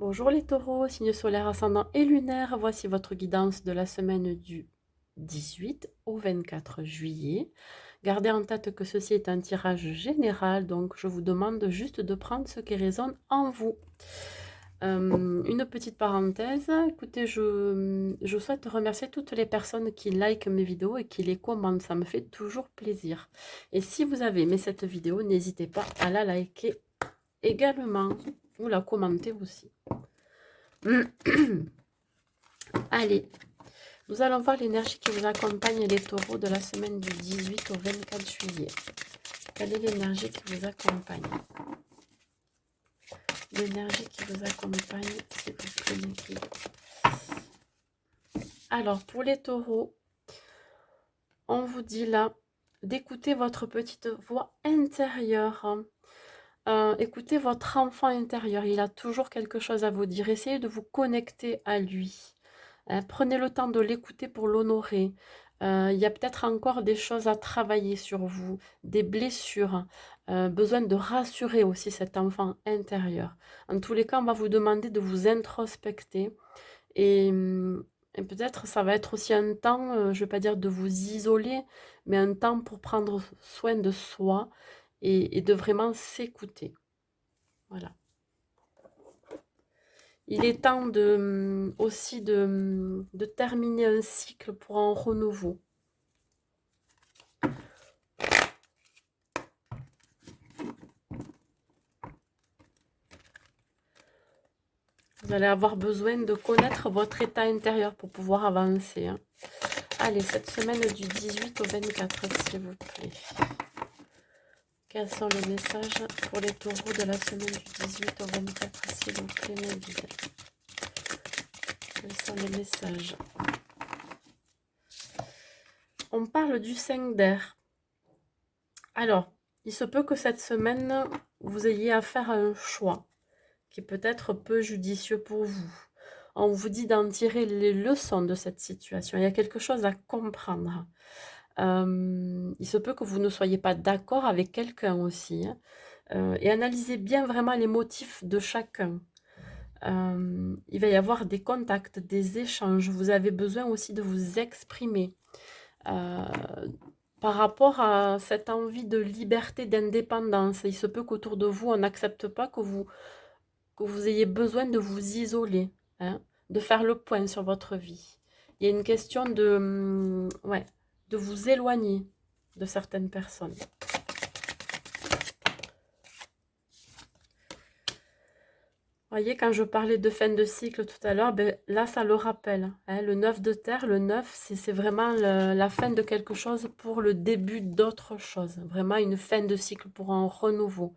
Bonjour les taureaux, signe solaire ascendant et lunaire, voici votre guidance de la semaine du 18 au 24 juillet. Gardez en tête que ceci est un tirage général, donc je vous demande juste de prendre ce qui résonne en vous. Une petite parenthèse, écoutez, je souhaite remercier toutes les personnes qui likent mes vidéos et qui les commentent, ça me fait toujours plaisir. Et si vous avez aimé cette vidéo, n'hésitez pas à la liker également ou la commenter aussi. Allez, nous allons voir l'énergie qui vous accompagne les taureaux de la semaine du 18 au 24 juillet. Quelle est l'énergie qui vous accompagne? L'énergie qui vous accompagne, s'il vous plaît, mes filles. Alors, pour les taureaux, on vous dit là d'écouter votre petite voix intérieure. Écoutez votre enfant intérieur, il a toujours quelque chose à vous dire. Essayez de vous connecter à lui. Prenez le temps de l'écouter pour l'honorer. Il y a peut-être encore des choses à travailler sur vous, des blessures, besoin de rassurer aussi cet enfant intérieur. En tous les cas, on va vous demander de vous introspecter et peut-être ça va être aussi un temps, je ne vais pas dire de vous isoler, mais un temps pour prendre soin de soi et de vraiment s'écouter. Voilà. Il est temps aussi de terminer un cycle pour un renouveau. Vous allez avoir besoin de connaître votre état intérieur pour pouvoir avancer. Allez, cette semaine du 18 au 24, s'il vous plaît. Quels sont les messages pour les taureaux de la semaine du 18 au 24, s'il vous plaît, mes guides? Quels sont les messages? On parle du 5 d'air. Alors, il se peut que cette semaine, vous ayez à faire un choix qui est peut-être peu judicieux pour vous. On vous dit d'en tirer les leçons de cette situation. Il y a quelque chose à comprendre. Il se peut que vous ne soyez pas d'accord avec quelqu'un aussi. Et analysez bien vraiment les motifs de chacun. Il va y avoir des contacts, des échanges. Vous avez besoin aussi de vous exprimer. Par rapport à cette envie de liberté, d'indépendance, il se peut qu'autour de vous, on n'accepte pas que vous ayez besoin de vous isoler, hein, de faire le point sur votre vie. Il y a une question ouais, de vous éloigner de certaines personnes. Voyez, quand je parlais de fin de cycle tout à l'heure, ben, là, ça le rappelle. Hein, le 9 de terre, le 9, c'est vraiment la fin de quelque chose pour le début d'autre chose. Vraiment une fin de cycle pour un renouveau.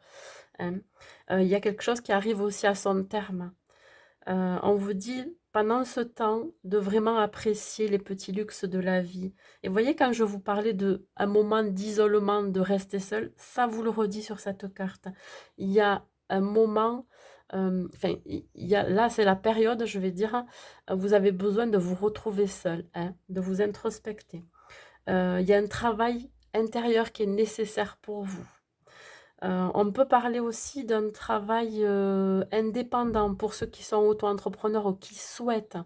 Hein. Il y a quelque chose qui arrive aussi à son terme. On vous dit, pendant ce temps, de vraiment apprécier les petits luxes de la vie. Et voyez, quand je vous parlais d'un moment d'isolement, de rester seul, ça vous le redit sur cette carte. Il y a un moment, enfin, là, c'est la période, je vais dire, vous avez besoin de vous retrouver seul, hein, de vous introspecter. Il y a un travail intérieur qui est nécessaire pour vous. On peut parler aussi d'un travail indépendant pour ceux qui sont auto-entrepreneurs ou qui souhaitent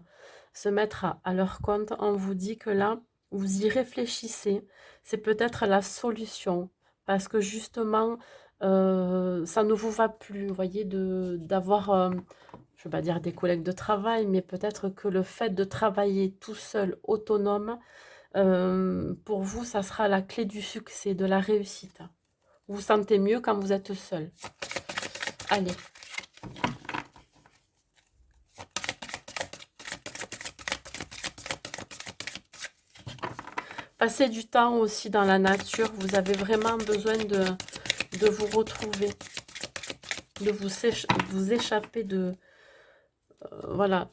se mettre à leur compte. On vous dit que là, vous y réfléchissez. C'est peut-être la solution parce que justement, ça ne vous va plus, vous voyez, d'avoir, je ne vais pas dire des collègues de travail, mais peut-être que le fait de travailler tout seul, autonome, pour vous, ça sera la clé du succès, de la réussite. Vous vous sentez mieux quand vous êtes seul. Allez. Passez du temps aussi dans la nature. Vous avez vraiment besoin de vous retrouver, de vous échapper de, voilà,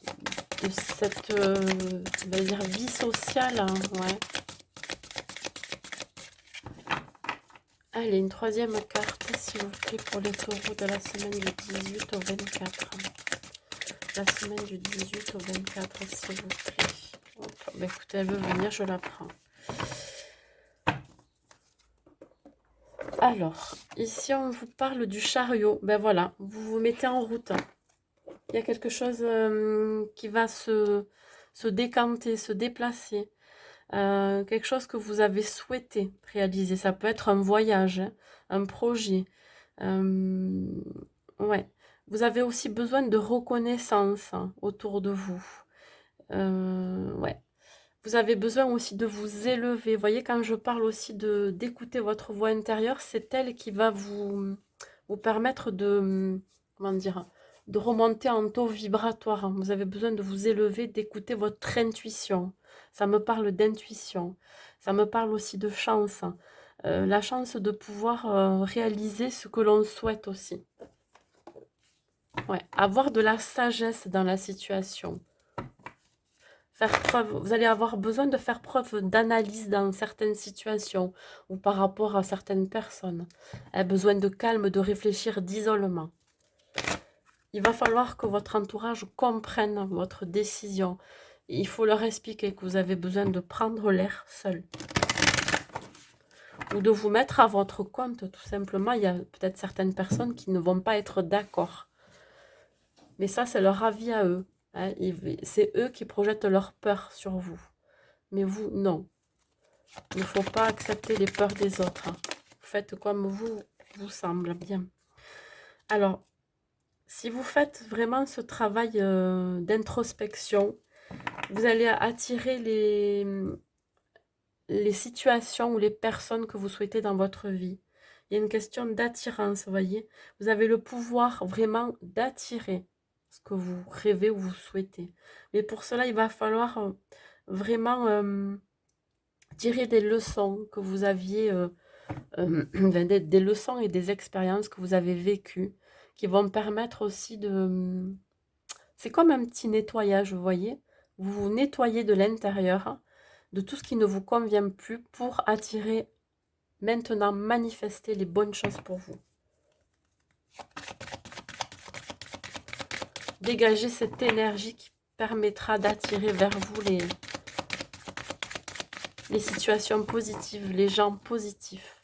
de cette on va dire vie sociale. Hein, ouais. Allez, une troisième carte, s'il vous plaît, pour les taureaux de la semaine du 18 au 24. La semaine du 18 au 24, s'il vous plaît. Bah, écoutez, elle veut venir, je la prends. Alors, ici, on vous parle du chariot. Ben voilà, vous vous mettez en route. Il y a quelque chose qui va se décanter, se déplacer. Quelque chose que vous avez souhaité réaliser. Ça peut être un voyage, hein, un projet. Euh, ouais. Vous avez aussi besoin de reconnaissance hein, autour de vous. Ouais. Vous avez besoin aussi de vous élever. Vous voyez, quand je parle aussi de d'écouter votre voix intérieure, c'est elle qui va vous permettre de, comment dire, de remonter en taux vibratoire. Hein. Vous avez besoin de vous élever, d'écouter votre intuition. Ça me parle d'intuition. Ça me parle aussi de chance. Hein. La chance de pouvoir réaliser ce que l'on souhaite aussi. Ouais, avoir de la sagesse dans la situation. Faire preuve, vous allez avoir besoin de faire preuve d'analyse dans certaines situations ou par rapport à certaines personnes. Besoin de calme, de réfléchir, d'isolement. Il va falloir que votre entourage comprenne votre décision. Il faut leur expliquer que vous avez besoin de prendre l'air seul. Ou de vous mettre à votre compte, tout simplement. Il y a peut-être certaines personnes qui ne vont pas être d'accord. Mais ça, c'est leur avis à eux. Hein. C'est eux qui projettent leur peur sur vous. Mais vous, non. Il ne faut pas accepter les peurs des autres. Hein. Faites comme vous semble bien. Alors, si vous faites vraiment ce travail d'introspection, vous allez attirer les situations ou les personnes que vous souhaitez dans votre vie. Il y a une question d'attirance, vous voyez. Vous avez le pouvoir vraiment d'attirer ce que vous rêvez ou vous souhaitez. Mais pour cela, il va falloir vraiment tirer des leçons que vous aviez, des leçons et des expériences que vous avez vécues, qui vont permettre aussi de... C'est comme un petit nettoyage, vous voyez. Vous vous nettoyez de l'intérieur, de tout ce qui ne vous convient plus pour attirer, maintenant, manifester les bonnes choses pour vous. Dégagez cette énergie qui permettra d'attirer vers vous les situations positives, les gens positifs.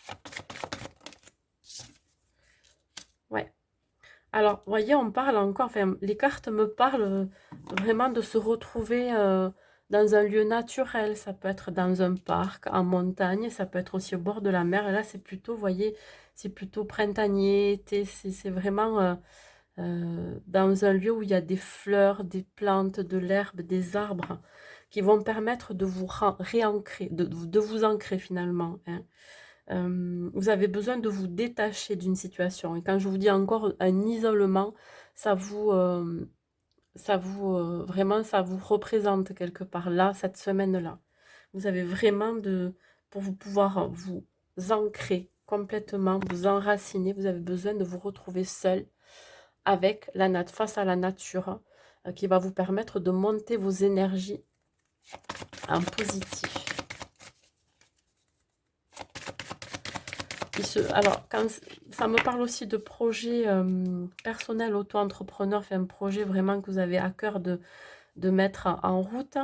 Ouais. Alors, vous voyez, on parle encore, enfin, les cartes me parlent vraiment de se retrouver dans un lieu naturel. Ça peut être dans un parc, en montagne, ça peut être aussi au bord de la mer. Et là, c'est plutôt, vous voyez, c'est plutôt printanier, été. C'est vraiment dans un lieu où il y a des fleurs, des plantes, de l'herbe, des arbres qui vont permettre de vous réancrer, de vous ancrer finalement. Hein. Vous avez besoin de vous détacher d'une situation. Et quand je vous dis encore un isolement, vraiment, ça vous représente quelque part là, cette semaine-là. Vous avez vraiment pour vous pouvoir vous ancrer complètement, vous enraciner, vous avez besoin de vous retrouver seul avec face à la nature qui va vous permettre de monter vos énergies en positif. Alors, quand ça me parle aussi de projets personnels, auto-entrepreneur, enfin un projet vraiment que vous avez à cœur de mettre en route.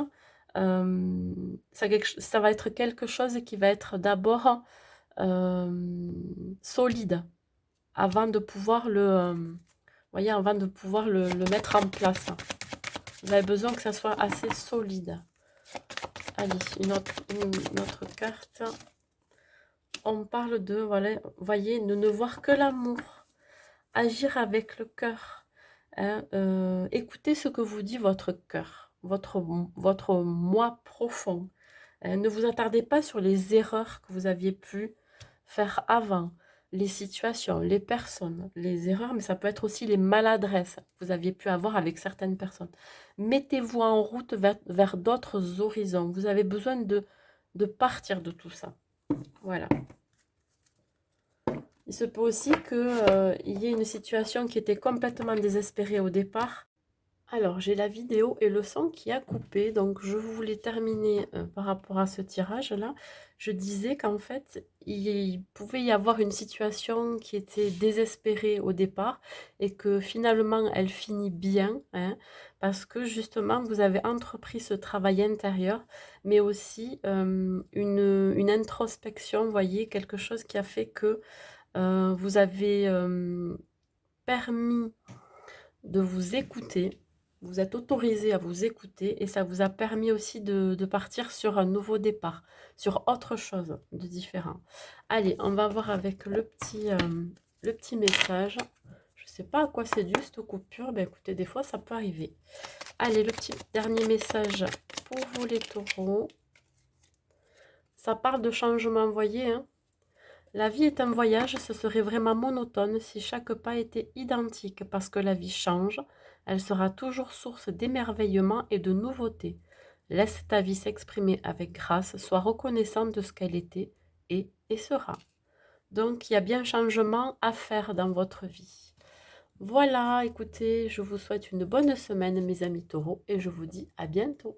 Ça va être quelque chose qui va être d'abord solide avant de pouvoir voyez, avant de pouvoir le mettre en place. Vous avez besoin que ça soit assez solide. Allez, une autre carte. On parle de, voilà, voyez, ne voir que l'amour, agir avec le cœur. Hein, écoutez ce que vous dit votre cœur, votre moi profond. Hein, ne vous attardez pas sur les erreurs que vous aviez pu faire avant, les situations, les personnes, les erreurs, mais ça peut être aussi les maladresses que vous aviez pu avoir avec certaines personnes. Mettez-vous en route vers d'autres horizons. Vous avez besoin de partir de tout ça. Voilà. Il se peut aussi qu'il y ait une situation qui était complètement désespérée au départ. Alors, j'ai la vidéo et le son qui a coupé, donc je voulais terminer par rapport à ce tirage-là. Je disais qu'en fait, il pouvait y avoir une situation qui était désespérée au départ et que finalement, elle finit bien, hein, parce que justement, vous avez entrepris ce travail intérieur, mais aussi une introspection, vous voyez, quelque chose qui a fait que vous avez permis de vous écouter. Vous êtes autorisé à vous écouter et ça vous a permis aussi de partir sur un nouveau départ, sur autre chose de différent. Allez, on va voir avec le petit message. Je sais pas à quoi c'est dû cette coupure. Ben écoutez, des fois ça peut arriver. Allez, le petit dernier message pour vous les taureaux. Ça parle de changement, vous voyez, hein. La vie est un voyage, ce serait vraiment monotone si chaque pas était identique, parce que la vie change, elle sera toujours source d'émerveillement et de nouveautés. Laisse ta vie s'exprimer avec grâce, sois reconnaissant de ce qu'elle était et sera. Donc il y a bien changement à faire dans votre vie. Voilà, écoutez, je vous souhaite une bonne semaine mes amis taureaux et je vous dis à bientôt.